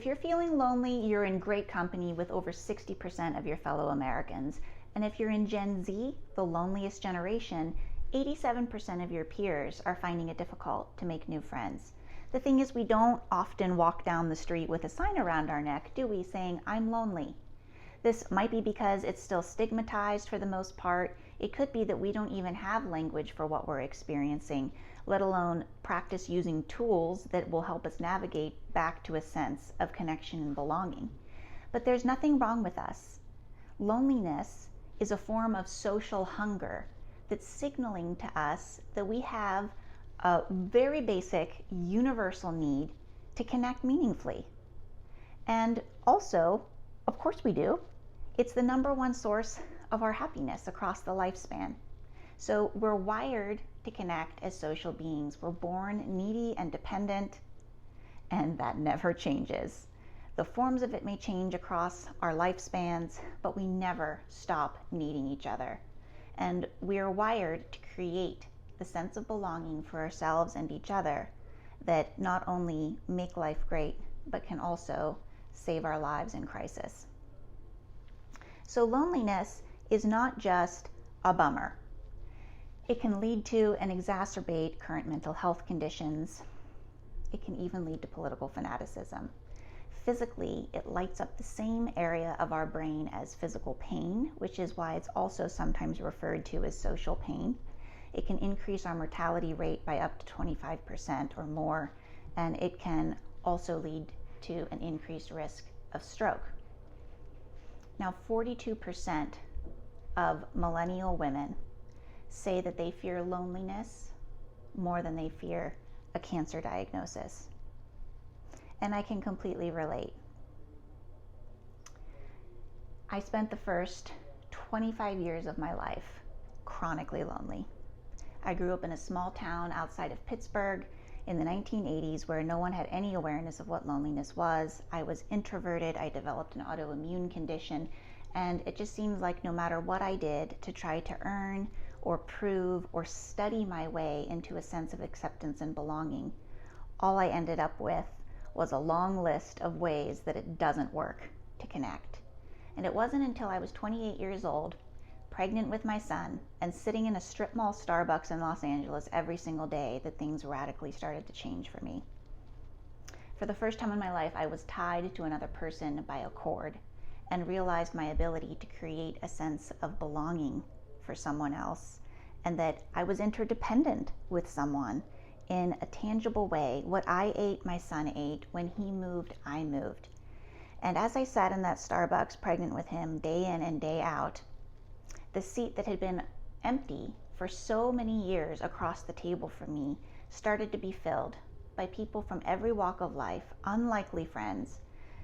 If you're feeling lonely, you're in great company with over 60% of your fellow Americans. And if you're in Gen Z, the loneliest generation, 87% of your peers are finding it difficult to make new friends. The thing is, we don't often walk down the street with a sign around our neck, do we, saying, "I'm lonely." This might be because it's still stigmatized for the most part. It could be that we don't even have language for what we're experiencing, let alone practice using tools that will help us navigate back to a sense of connection and belonging. But there's nothing wrong with us. Loneliness is a form of social hunger that's signaling to us that we have a very basic, universal need to connect meaningfully. And also, of course we do, it's the number one source of our happiness across the lifespan. So we're wired to connect as social beings. We're born needy and dependent, and that never changes. The forms of it may change across our lifespans, but we never stop needing each other. And we are wired to create the sense of belonging for ourselves and each other that not only make life great, but can also save our lives in crisis. So loneliness is not just a bummer. It can lead to and exacerbate current mental health conditions. It can even lead to political fanaticism. Physically, it lights up the same area of our brain as physical pain, which is why it's also sometimes referred to as social pain. It can increase our mortality rate by up to 25% or more, and it can also lead to an increased risk of stroke. Now, 42% of millennial women say that they fear loneliness more than they fear a cancer diagnosis. And I can completely relate. I spent the first 25 years of my life chronically lonely. I grew up in a small town outside of Pittsburgh in the 1980s where no one had any awareness of what loneliness was. I was introverted, I developed an autoimmune condition, and it just seems like no matter what I did to try to earn or prove or study my way into a sense of acceptance and belonging, all I ended up with was a long list of ways that it doesn't work to connect. And it wasn't until I was 28 years old, pregnant with my son, and sitting in a strip mall Starbucks in Los Angeles every single day that things radically started to change for me. For the first time in my life, I was tied to another person by a cord and realized my ability to create a sense of belonging for someone else, and that I was interdependent with someone in a tangible way. What I ate, my son ate. When he moved, I moved. And as I sat in that Starbucks pregnant with him day in and day out, the seat that had been empty for so many years across the table from me started to be filled by people from every walk of life, unlikely friends,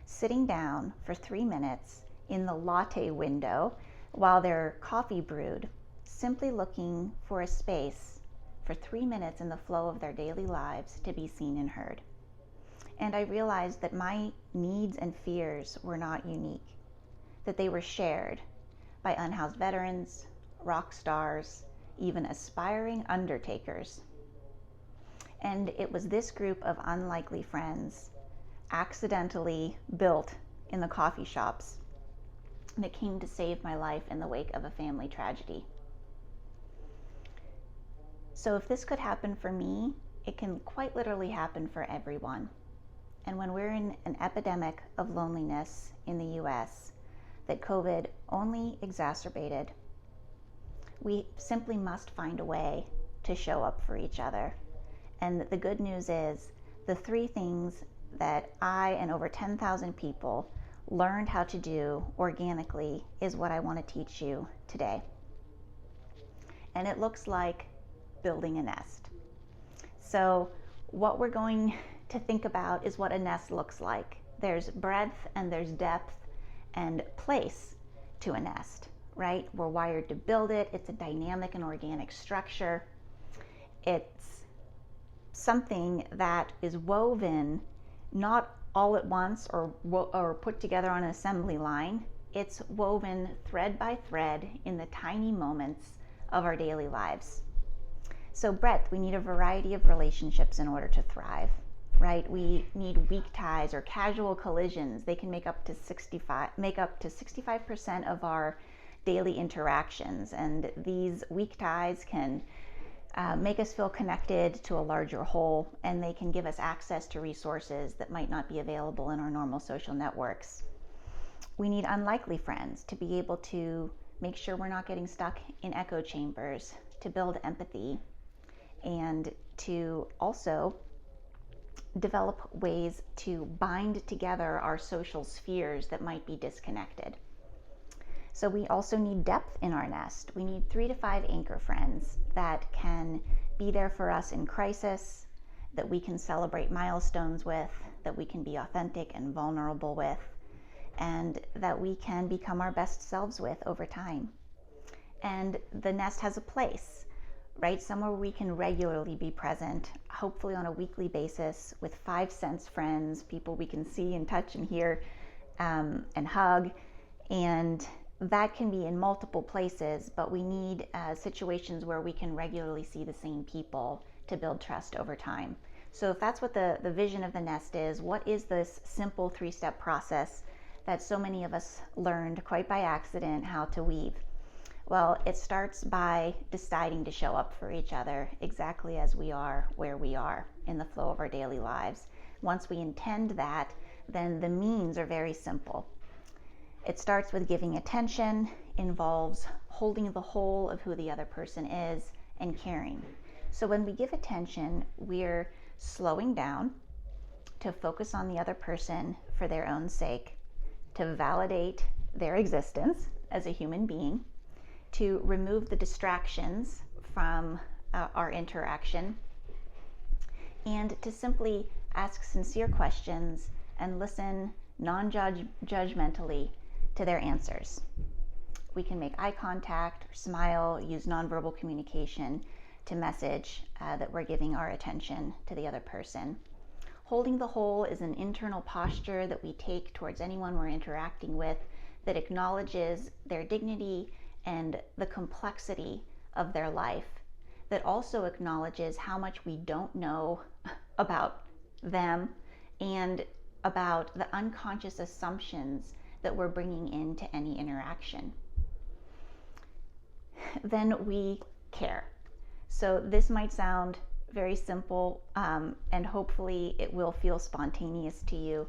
sitting down for 3 minutes in the latte window while their coffee brewed, simply looking for a space for 3 minutes in the flow of their daily lives to be seen and heard. And I realized that my needs and fears were not unique, that they were shared by unhoused veterans, rock stars, even aspiring undertakers. And it was this group of unlikely friends, accidentally built in the coffee shops, that came to save my life in the wake of a family tragedy. So if this could happen for me, it can quite literally happen for everyone. And when we're in an epidemic of loneliness in the US that COVID only exacerbated, we simply must find a way to show up for each other. And the good news is the 3 things that I and over 10,000 people learned how to do organically is what I want to teach you today. And it looks like building a nest. So what we're going to think about is what a nest looks like. There's breadth and there's depth and place to a nest, right? We're wired to build it. It's a dynamic and organic structure. It's something that is woven not all at once or put together on an assembly line. It's woven thread by thread in the tiny moments of our daily lives. So breadth, we need a variety of relationships in order to thrive. right? We need weak ties or casual collisions. They can make up to 65% of our daily interactions, and these weak ties can make us feel connected to a larger whole, and they can give us access to resources that might not be available in our normal social networks. We need unlikely friends to be able to make sure we're not getting stuck in echo chambers, to build empathy, and to also develop ways to bind together our social spheres that might be disconnected. So we also need depth in our nest. We need 3 to 5 anchor friends that can be there for us in crisis, that we can celebrate milestones with, that we can be authentic and vulnerable with, and that we can become our best selves with over time. And the nest has a place, right? Somewhere we can regularly be present, hopefully on a weekly basis, with 5 sense friends, people we can see and touch and hear and hug. And that can be in multiple places, but we need situations where we can regularly see the same people to build trust over time. So if that's what the vision of the nest is, what is this simple 3-step process that so many of us learned quite by accident how to weave? Well, it starts by deciding to show up for each other exactly as we are, where we are in the flow of our daily lives. Once we intend that, then the means are very simple. It starts with giving attention, involves holding the whole of who the other person is, and caring. So when we give attention, we're slowing down to focus on the other person for their own sake, to validate their existence as a human being, to remove the distractions from our interaction, and to simply ask sincere questions and listen non-judgmentally to their answers. We can make eye contact, or smile, use nonverbal communication to message that we're giving our attention to the other person. Holding the whole is an internal posture that we take towards anyone we're interacting with that acknowledges their dignity and the complexity of their life, that also acknowledges how much we don't know about them and about the unconscious assumptions that we're bringing into any interaction. Then we care. So this might sound very simple, and hopefully it will feel spontaneous to you,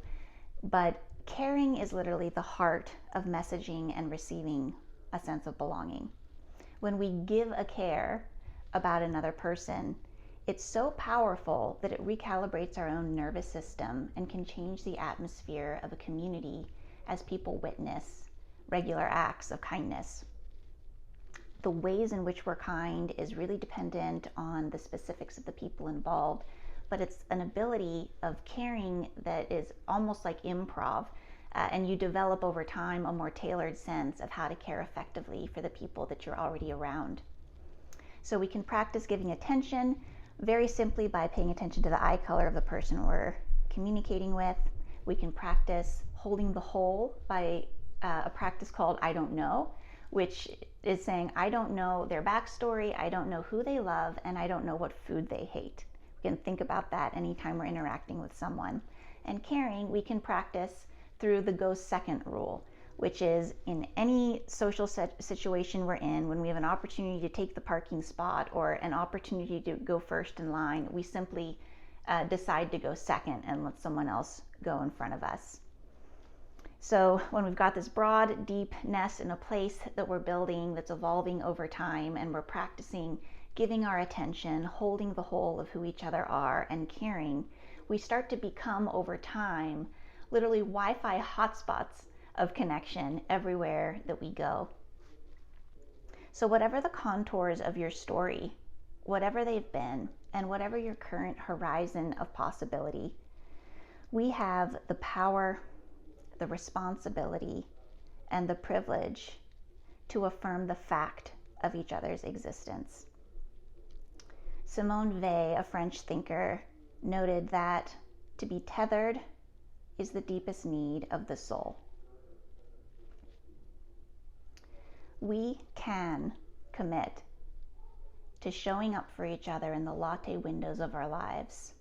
but caring is literally the heart of messaging and receiving a sense of belonging. When we give a care about another person, it's so powerful that it recalibrates our own nervous system and can change the atmosphere of a community as people witness regular acts of kindness. The ways in which we're kind is really dependent on the specifics of the people involved, but it's an ability of caring that is almost like improv, and you develop over time a more tailored sense of how to care effectively for the people that you're already around. So we can practice giving attention very simply by paying attention to the eye color of the person we're communicating with. We can practice holding the whole by a practice called I don't know, which is saying I don't know their backstory, I don't know who they love, and I don't know what food they hate. We can think about that anytime we're interacting with someone. And caring, we can practice through the go second rule, which is in any social situation we're in, when we have an opportunity to take the parking spot or an opportunity to go first in line, we simply decide to go second and let someone else go in front of us. So when we've got this broad, deep nest in a place that we're building that's evolving over time, and we're practicing giving our attention, holding the whole of who each other are, and caring, we start to become over time literally Wi-Fi hotspots of connection everywhere that we go. So whatever the contours of your story, whatever they've been, and whatever your current horizon of possibility, we have the power, the responsibility, and the privilege to affirm the fact of each other's existence. Simone Weil, a French thinker, noted that to be tethered is the deepest need of the soul. We can commit to showing up for each other in the latte windows of our lives,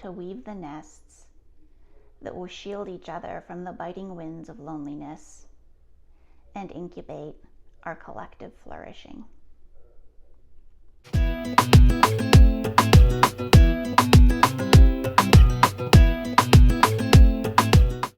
to weave the nests that will shield each other from the biting winds of loneliness and incubate our collective flourishing.